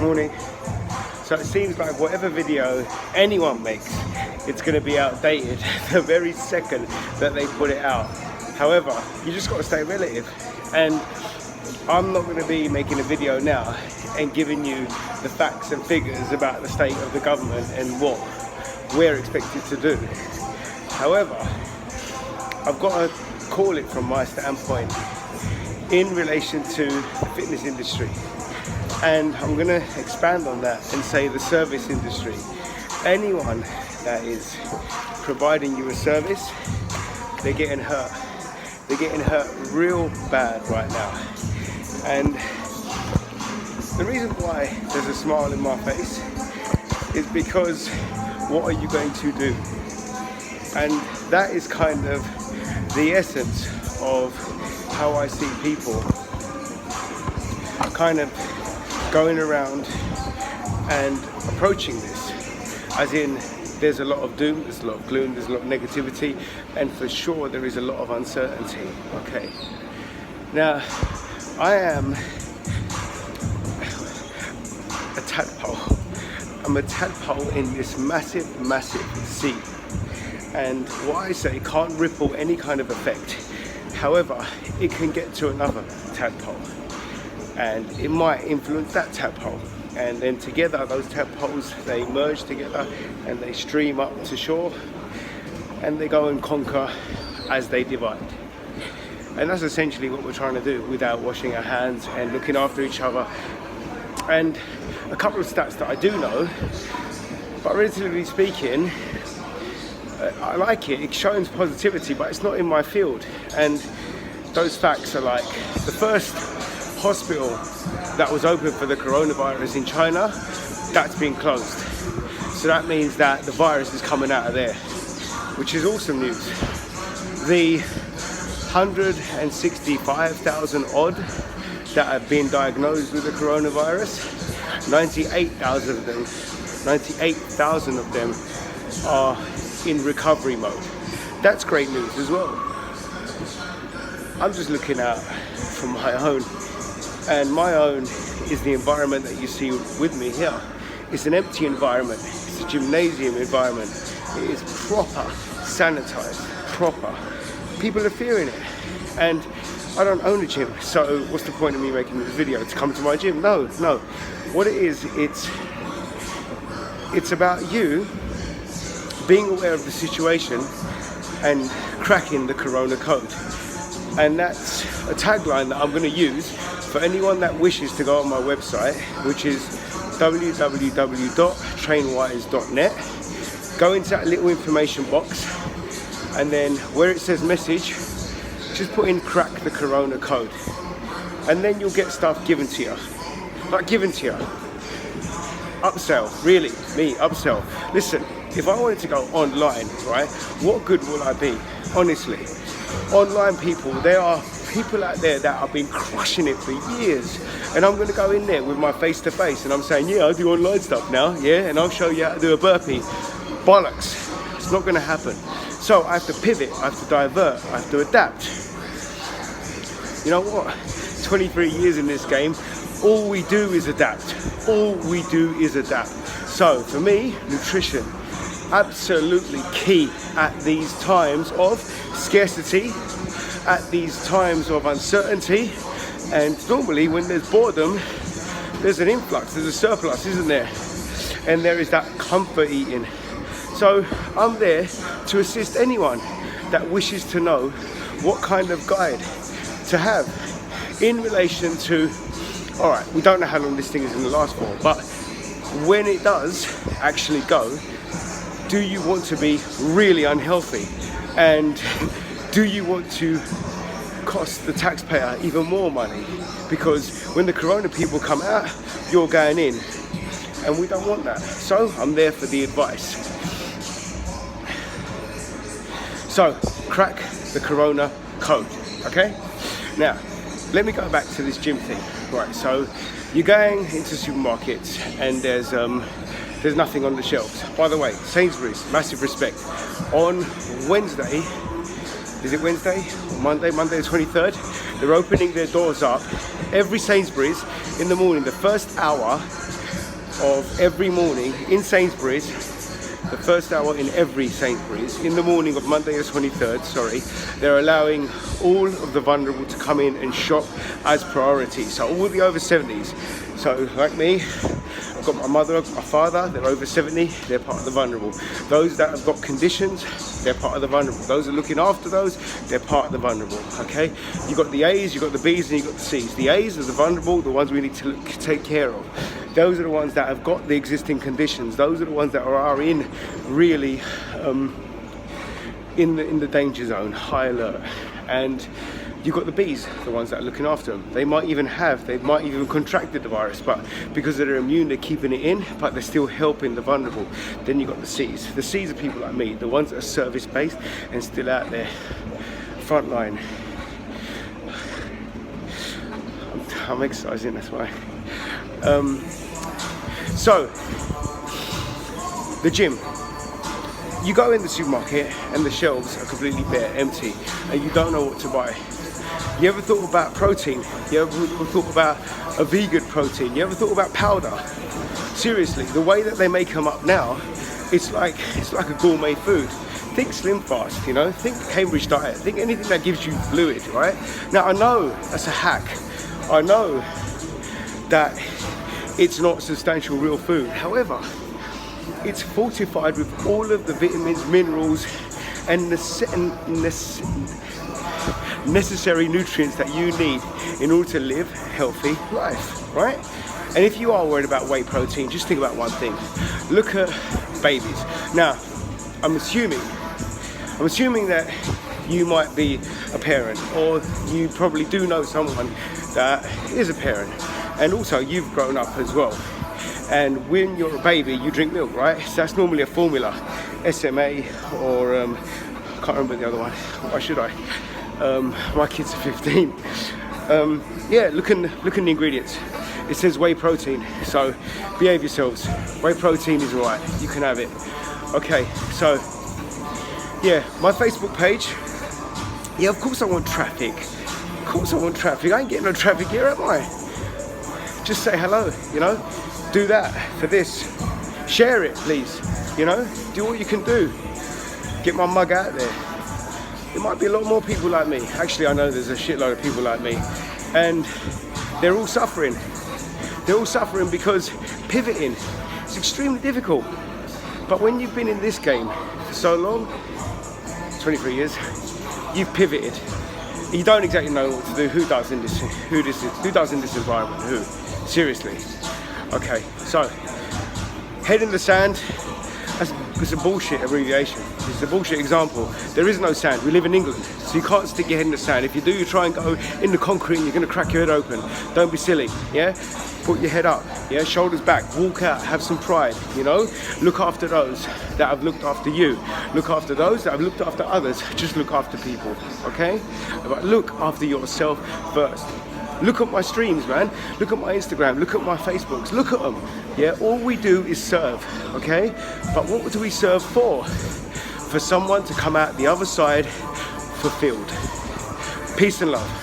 Morning. So it seems like whatever video anyone makes, it's going to be outdated the very second that they put it out. However, you just got to stay relative. And I'm not going to be making a video now and giving you the facts and figures about the state of the government and what we're expected to do. However, I've got to call it from my standpoint in relation to the fitness industry. And I'm going to expand on that and say the service industry. Anyone that is providing you a service, they're getting hurt. They're getting hurt real bad right now. And the reason why there's a smile in my face is because what are you going to do? And that is kind of the essence of how I see people kind of going around and approaching this, as in there's a lot of doom, there's a lot of gloom, there's a lot of negativity, and for sure there is a lot of uncertainty. Okay, now I am a tadpole. I'm a tadpole in this massive sea, and what I say can't ripple any kind of effect. However, it can get to another tadpole, and it might influence that tadpole, and then together those tadpoles, they merge together and they stream up to shore, and they go and conquer as they divide. And that's essentially what we're trying to do without washing our hands and looking after each other. And a couple of stats that I do know, but relatively speaking, I like it. It shows positivity, but it's not in my field. And those facts are like, the first hospital that was open for the coronavirus in China, that's been closed. So that means that the virus is coming out of there, which is awesome news. The 165,000 odd that have been diagnosed with the coronavirus, 98,000 of them are in recovery mode. That's great news as well. I'm just looking out for my own, and my own is the environment that you see with me here. It's an empty environment. It's a gymnasium environment. It is proper, sanitized, proper. People are fearing it, and I don't own a gym, so what's the point of me making this video? To come to my gym? No. What it is, it's about you being aware of the situation and cracking the Corona code. And that's a tagline that I'm going to use for anyone that wishes to go on my website, which is www.trainwise.net. Go into that little information box, and then where it says message, just put in crack the Corona code, and then you'll get stuff given to you. Like given to you. Upsell, really, me, upsell. Listen, if I wanted to go online, right, what good will I be? Honestly, online people, there are people out there that have been crushing it for years, and I'm going to go in there with my face-to-face and I'm saying, yeah, I do online stuff now, yeah, and I'll show you how to do a burpee. Bollocks, it's not going to happen. So I have to pivot, I have to divert, I have to adapt. You know what, 23 years in this game, all we do is adapt. All we do is adapt. So for me, nutrition, absolutely key at these times of scarcity, at these times of uncertainty. And normally when there's boredom, there's an influx, there's a surplus, isn't there? And there is that comfort eating. So I'm there to assist anyone that wishes to know what kind of guide to have in relation to, all right, we don't know how long this thing is going to last for, but when it does actually go, do you want to be really unhealthy? And do you want to cost the taxpayer even more money? Because when the Corona people come out, you're going in, and we don't want that. So I'm there for the advice. So crack the Corona code, okay? Now, let me go back to this gym thing. Right, so you're going into supermarkets and there's nothing on the shelves. By the way, Sainsbury's, massive respect. On Wednesday, is it Wednesday or Monday the 23rd, they're opening their doors up. Every Sainsbury's in the morning, the first hour, of every morning in Sainsbury's, the first hour in every Sainsbury's, in the morning of Monday the 23rd, they're allowing all of the vulnerable to come in and shop as priority. So all the over 70s. So like me, I've got my mother, my father, they're over 70, they're part of the vulnerable. Those that have got conditions, they're part of the vulnerable. Those that are looking after those, they're part of the vulnerable, okay? You've got the A's, you've got the B's, and you've got the C's. The A's are the vulnerable, the ones we need to take care of. Those are the ones that have got the existing conditions. Those are the ones that are in really in the danger zone, high alert. And you've got the B's, the ones that are looking after them. They might even contracted the virus, but because they're immune, they're keeping it in, but they're still helping the vulnerable. Then you've got the C's. The C's are people like me, the ones that are service-based and still out there, frontline. I'm exercising, that's why. So, the gym. You go in the supermarket and the shelves are completely bare, empty, and you don't know what to buy. You ever thought about protein? You ever thought about a vegan protein? You ever thought about powder? Seriously, the way that they make them up now, it's like a gourmet food. Think Slim Fast, you know, think Cambridge diet, think anything that gives you fluid, right? Now I know that's a hack. I know that it's not substantial real food. However, it's fortified with all of the vitamins, minerals, and necessary nutrients that you need in order to live a healthy life, right? And if you are worried about whey protein, just think about one thing. Look at babies. Now, I'm assuming that you might be a parent, or you probably do know someone that is a parent, and also you've grown up as well. And when you're a baby, you drink milk, right? So that's normally a formula, SMA, or I can't remember the other one. Why should I? My kids are 15. Yeah, look in the ingredients. It says whey protein, so behave yourselves. Whey protein is alright, you can have it. Okay, so yeah, my Facebook page. Yeah, of course I want traffic. Of course I want traffic. I ain't getting no traffic here, am I? Just say hello, you know? Do that for this. Share it, please. You know? Do what you can do. Get my mug out there. There might be a lot more people like me. Actually, I know there's a shitload of people like me. And they're all suffering. They're all suffering because pivoting is extremely difficult. But when you've been in this game for so long, 23 years, you've pivoted. You don't exactly know what to do. Who does in this environment? Who? Seriously. Okay, so head in the sand. It's a bullshit abbreviation. It's a bullshit example. There is no sand. We live in England, so you can't stick your head in the sand. If you do, you try and go in the concrete and you're going to crack your head open. Don't be silly, yeah? Put your head up, yeah? Shoulders back, walk out, have some pride, you know? Look after those that have looked after you. Look after those that have looked after others. Just look after people, okay? But look after yourself first. Look at my streams, man. Look at my Instagram. Look at my Facebooks. Look at them. Yeah, all we do is serve, okay? But what do we serve for? For someone to come out the other side fulfilled. Peace and love.